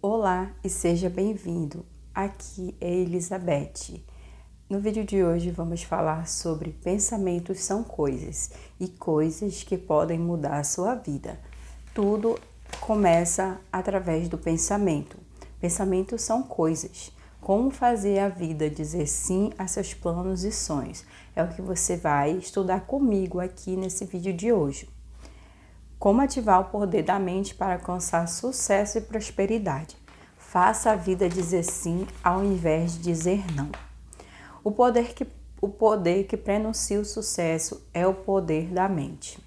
Olá e seja bem-vindo. Aqui é Elizabeth. No vídeo de hoje vamos falar sobre pensamentos são coisas e coisas que podem mudar a sua vida. Tudo começa através do pensamento. Pensamentos são coisas. Como fazer a vida dizer sim a seus planos e sonhos? É o que você vai estudar comigo aqui nesse vídeo de hoje. Como ativar o poder da mente para alcançar sucesso e prosperidade? Faça a vida dizer sim ao invés de dizer não. O poder que prenuncia o sucesso é o poder da mente.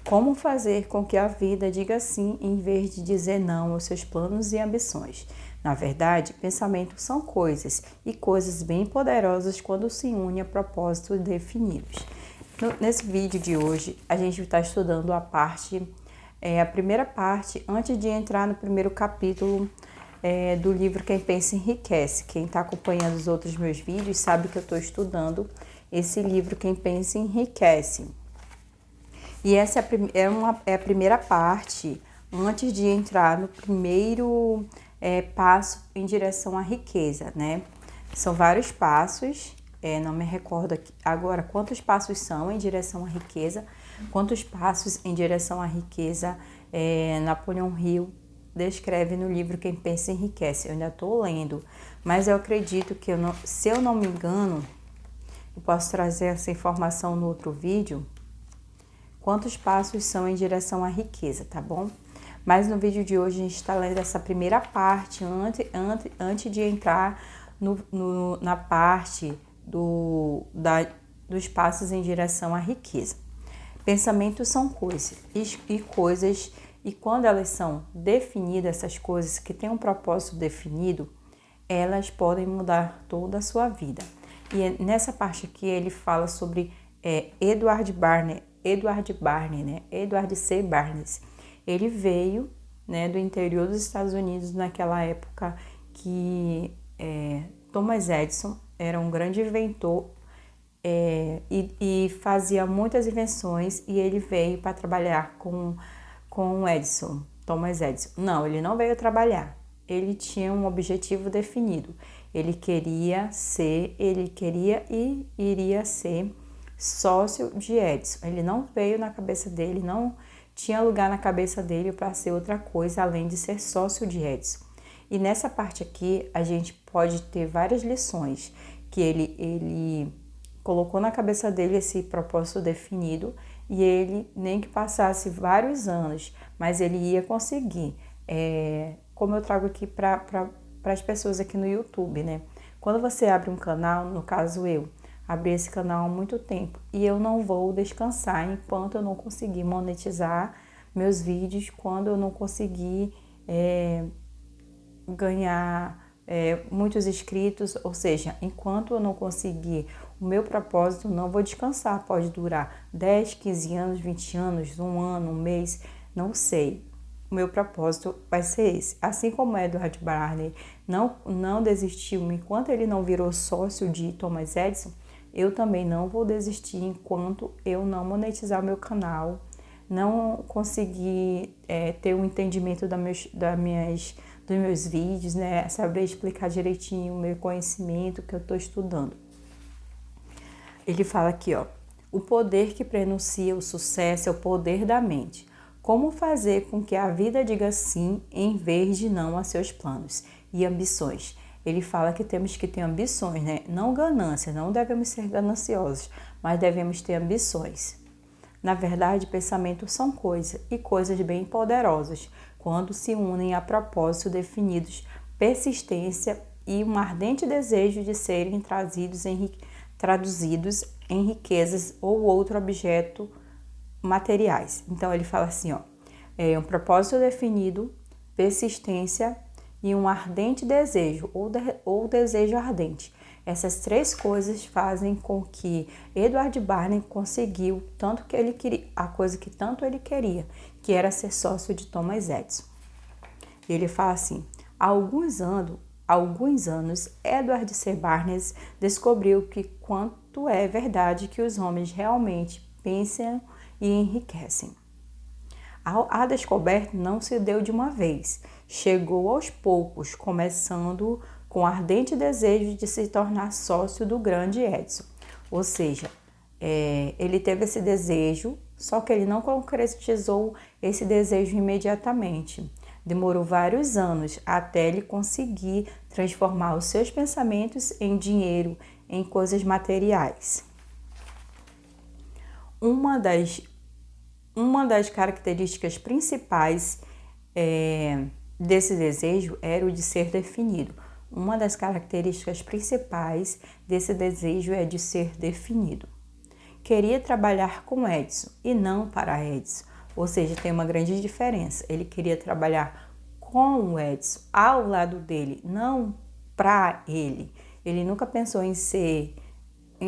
Como fazer com que a vida diga sim em vez de dizer não aos seus planos e ambições? Na verdade, pensamentos são coisas e coisas bem poderosas quando se unem a propósitos definidos. Nesse vídeo de hoje, a gente está estudando a primeira parte, antes de entrar no primeiro capítulo do livro Quem Pensa Enriquece. Quem está acompanhando os outros meus vídeos sabe que eu estou estudando esse livro Quem Pensa Enriquece. E essa é a primeira parte, antes de entrar no primeiro passo em direção à riqueza, né? São vários passos. Não me recordo aqui agora quantos passos são em direção à riqueza, quantos passos em direção à riqueza Napoleão Hill descreve no livro Quem Pensa Enriquece. Eu ainda estou lendo, mas eu acredito que, se eu não me engano, eu posso trazer essa informação no outro vídeo, quantos passos são em direção à riqueza, tá bom? Mas no vídeo de hoje a gente está lendo essa primeira parte, antes de entrar na parte dos passos em direção à riqueza. Pensamentos são coisas e quando elas são definidas, essas coisas que têm um propósito definido, elas podem mudar toda a sua vida. E é nessa parte aqui ele fala sobre Edward C. Barnes. Ele veio, né, do interior dos Estados Unidos naquela época que Thomas Edison era um grande inventor e fazia muitas invenções, e ele veio para trabalhar com Thomas Edison. Não, ele não veio trabalhar. Ele tinha um objetivo definido. Ele queria e iria ser sócio de Edison. Ele não veio na cabeça dele, não tinha lugar na cabeça dele para ser outra coisa além de ser sócio de Edison. E nessa parte aqui a gente pode ter várias lições que ele colocou na cabeça dele esse propósito definido, e ele, nem que passasse vários anos, mas ele ia conseguir. Como eu trago aqui para as pessoas aqui no YouTube, né? Quando você abre um canal, no caso eu abri esse canal há muito tempo, e eu não vou descansar enquanto eu não conseguir monetizar meus vídeos, quando eu não conseguir ganhar muitos inscritos, ou seja, enquanto eu não conseguir o meu propósito, não vou descansar. Pode durar 10, 15 anos, 20 anos, um ano, um mês, não sei. O meu propósito vai ser esse. Assim como Edward Barney não desistiu enquanto ele não virou sócio de Thomas Edison, eu também não vou desistir enquanto eu não monetizar o meu canal, não conseguir ter um entendimento dos meus vídeos, né? Saber explicar direitinho o meu conhecimento que eu estou estudando. Ele fala aqui, o poder que prenuncia o sucesso é o poder da mente. Como fazer com que a vida diga sim em vez de não a seus planos e ambições? Ele fala que temos que ter ambições, né? Não ganância, não devemos ser gananciosos, mas devemos ter ambições. Na verdade, pensamentos são coisas e coisas bem poderosas quando se unem a propósitos definidos, persistência e um ardente desejo de serem traduzidos em riquezas ou outro objeto materiais. Então ele fala assim, um propósito definido, persistência e um ardente desejo ou desejo ardente. Essas três coisas fazem com que Edward Barney conseguiu tanto que ele queria, a coisa que tanto ele queria, que era ser sócio de Thomas Edison. Ele fala assim: há alguns anos, Edward C. Barnes descobriu que quanto é verdade que os homens realmente pensam e enriquecem. A descoberta não se deu de uma vez, chegou aos poucos, começando com o ardente desejo de se tornar sócio do grande Edison. Ou seja, ele teve esse desejo, só que ele não concretizou esse desejo imediatamente. Demorou vários anos até ele conseguir transformar os seus pensamentos em dinheiro, em coisas materiais. Uma das características principais desse desejo era o de ser definido. Uma das características principais desse desejo é de ser definido. Queria trabalhar com Edison e não para Edison. Ou seja, tem uma grande diferença. Ele queria trabalhar com o Edison, ao lado dele, não para ele. Ele nunca pensou em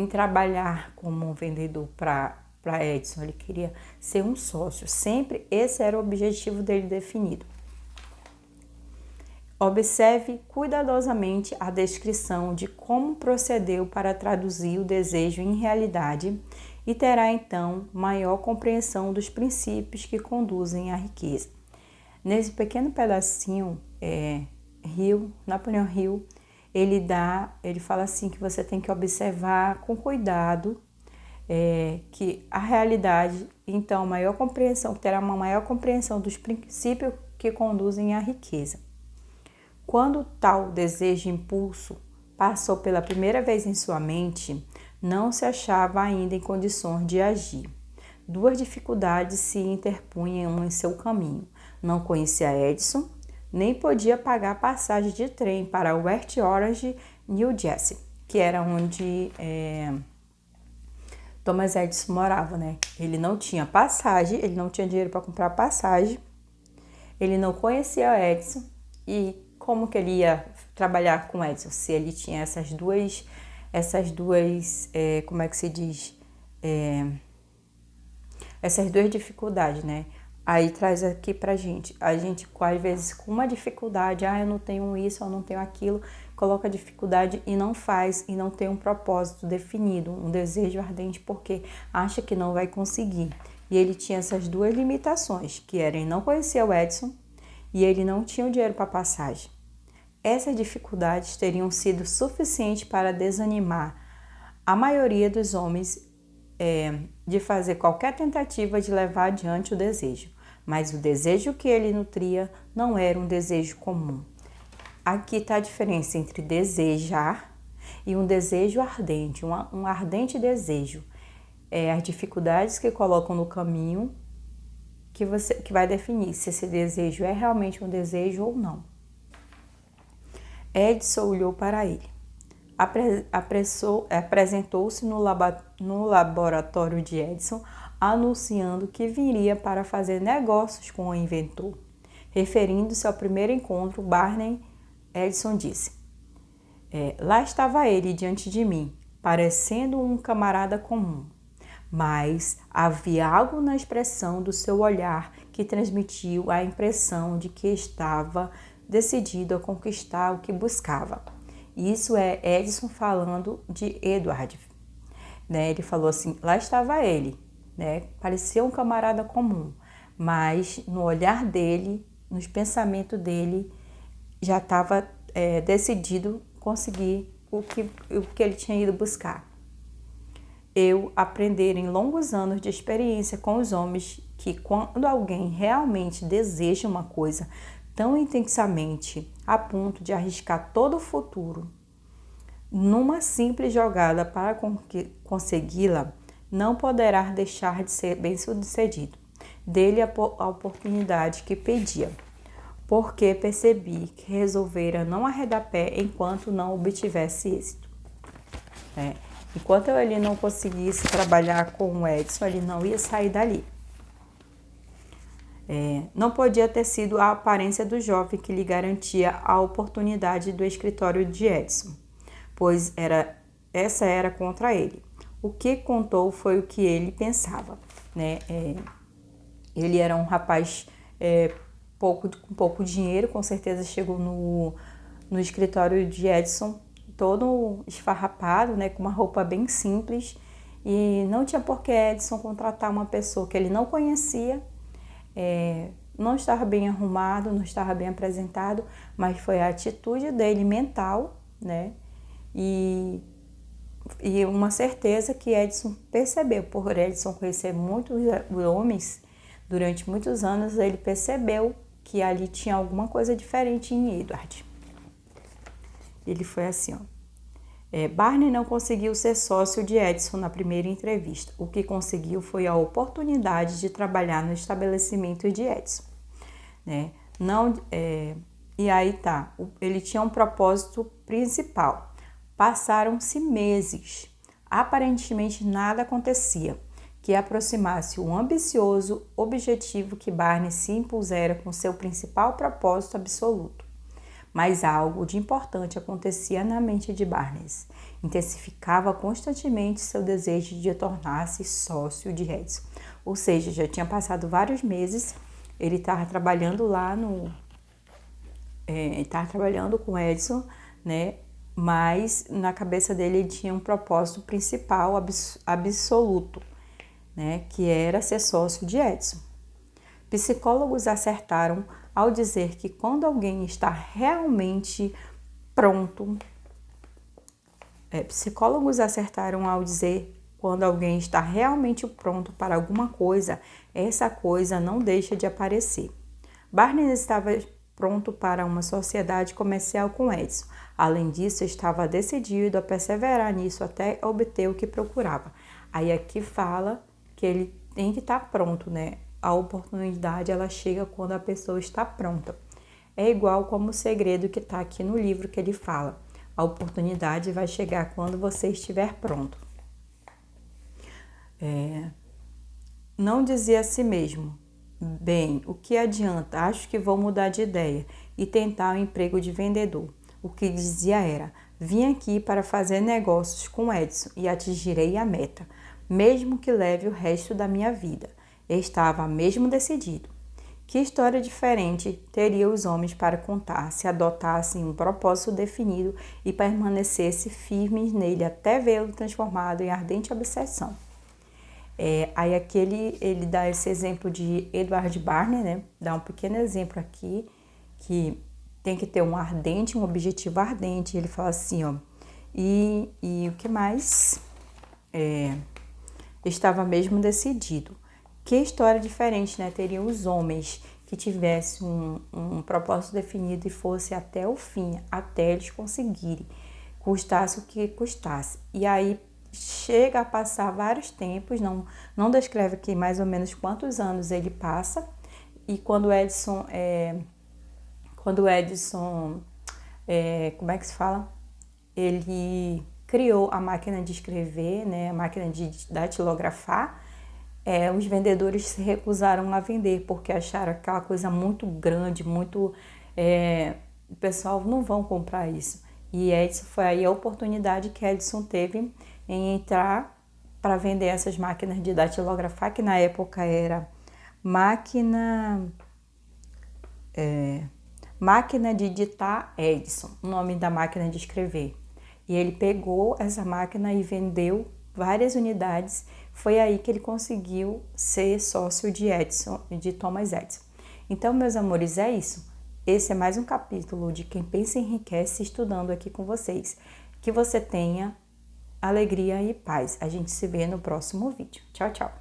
trabalhar como um vendedor para Edison. Ele queria ser um sócio. Sempre esse era o objetivo dele definido. Observe cuidadosamente a descrição de como procedeu para traduzir o desejo em realidade e terá então maior compreensão dos princípios que conduzem à riqueza. Nesse pequeno pedacinho, Napoleão Hill, ele fala assim que você tem que observar com cuidado que a realidade, então, terá uma maior compreensão dos princípios que conduzem à riqueza. Quando tal desejo e impulso passou pela primeira vez em sua mente, não se achava ainda em condições de agir. Duas dificuldades se interpunham em seu caminho. Não conhecia Edison, nem podia pagar passagem de trem para West Orange, New Jersey, que era onde Thomas Edison morava, né? Ele não tinha passagem, ele não tinha dinheiro para comprar passagem, ele não conhecia Edison e como que ele ia trabalhar com Edison se ele tinha essas duas como é que se diz? Essas duas dificuldades, né? Aí traz aqui pra gente, a gente às vezes com uma dificuldade, eu não tenho isso, eu não tenho aquilo, coloca dificuldade e não faz, e não tem um propósito definido, um desejo ardente, porque acha que não vai conseguir. E ele tinha essas duas limitações, que era ele não conhecia o Edison e ele não tinha o dinheiro para passagem. Essas dificuldades teriam sido suficientes para desanimar a maioria dos homens de fazer qualquer tentativa de levar adiante o desejo. Mas o desejo que ele nutria não era um desejo comum. Aqui está a diferença entre desejar e um desejo ardente, um ardente desejo. As dificuldades que colocam no caminho que vai definir se esse desejo é realmente um desejo ou não. Edison olhou para ele. Apresentou-se no laboratório de Edison, anunciando que viria para fazer negócios com o inventor. Referindo-se ao primeiro encontro, Barney, Edison disse: lá estava ele diante de mim, parecendo um camarada comum. Mas havia algo na expressão do seu olhar que transmitiu a impressão de que estava decidido a conquistar o que buscava. Isso é Edison falando de Edward. Ele falou assim, lá estava ele, parecia um camarada comum, mas no olhar dele, nos pensamentos dele, já estava decidido conseguir o que ele tinha ido buscar. Eu aprender em longos anos de experiência com os homens que quando alguém realmente deseja uma coisa tão intensamente a ponto de arriscar todo o futuro numa simples jogada para consegui-la, não poderá deixar de ser bem-sucedido. Dê-lhe a oportunidade que pedia, porque percebi que resolvera não arredar pé enquanto não obtivesse êxito. Enquanto ele não conseguisse trabalhar com o Edison, ele não ia sair dali. Não podia ter sido a aparência do jovem que lhe garantia a oportunidade do escritório de Edison, pois essa era contra ele. O que contou foi o que ele pensava. Ele era um rapaz com pouco dinheiro, com certeza chegou no escritório de Edison todo esfarrapado, com uma roupa bem simples, e não tinha por que Edison contratar uma pessoa que ele não conhecia não estava bem arrumado, não estava bem apresentado, mas foi a atitude dele mental, né? E uma certeza que Edison percebeu, por Edison conhecer muitos homens durante muitos anos, ele percebeu que ali tinha alguma coisa diferente em Edward. Ele foi assim, ó. Barney não conseguiu ser sócio de Edison na primeira entrevista. O que conseguiu foi a oportunidade de trabalhar no estabelecimento de Edison, né? E aí tá, ele tinha um propósito principal. Passaram-se meses. Aparentemente nada acontecia que aproximasse o ambicioso objetivo que Barney se impusera com seu principal propósito absoluto. Mas algo de importante acontecia na mente de Barney. Intensificava constantemente seu desejo de tornar-se sócio de Edison. Ou seja, já tinha passado vários meses, ele estava trabalhando lá estava trabalhando com Edison, né? Mas na cabeça dele ele tinha um propósito principal, absoluto, né? Que era ser sócio de Edison. Psicólogos acertaram ao dizer que quando alguém está realmente pronto, quando alguém está realmente pronto para alguma coisa, essa coisa não deixa de aparecer. Barney estava pronto para uma sociedade comercial com Edison. Além disso, estava decidido a perseverar nisso até obter o que procurava. Aí aqui fala que ele tem que estar pronto, né? A oportunidade, ela chega quando a pessoa está pronta. É igual como o segredo que está aqui no livro que ele fala. A oportunidade vai chegar quando você estiver pronto. Não dizia a si mesmo, bem, o que adianta? Acho que vou mudar de ideia e tentar um emprego de vendedor. O que dizia era, vim aqui para fazer negócios com Edison e atingirei a meta, mesmo que leve o resto da minha vida. Estava mesmo decidido. Que história diferente teriam os homens para contar se adotassem um propósito definido e permanecessem firmes nele até vê-lo transformado em ardente obsessão. Aí aqui ele dá esse exemplo de Edward Barney, né? Dá um pequeno exemplo aqui, que tem que ter um objetivo ardente. Ele fala assim, ó, e o que mais? Estava mesmo decidido. Que história diferente, né? Teriam os homens que tivessem um propósito definido e fosse até o fim, até eles conseguirem, custasse o que custasse. E aí chega a passar vários tempos, não descreve aqui mais ou menos quantos anos ele passa, e quando Edison, como é que se fala? Ele criou a máquina de escrever, né? A máquina de datilografar. Os vendedores se recusaram a vender porque acharam aquela coisa muito grande, o pessoal não vão comprar isso. E Edison, foi aí a oportunidade que Edison teve em entrar para vender essas máquinas de datilografar, que na época era máquina de ditar Edison, o nome da máquina de escrever. E ele pegou essa máquina e vendeu várias unidades. Foi aí que ele conseguiu ser sócio de Thomas Edison. Então, meus amores, é isso. Esse é mais um capítulo de Quem Pensa Enriquece, estudando aqui com vocês. Que você tenha alegria e paz. A gente se vê no próximo vídeo. Tchau, tchau.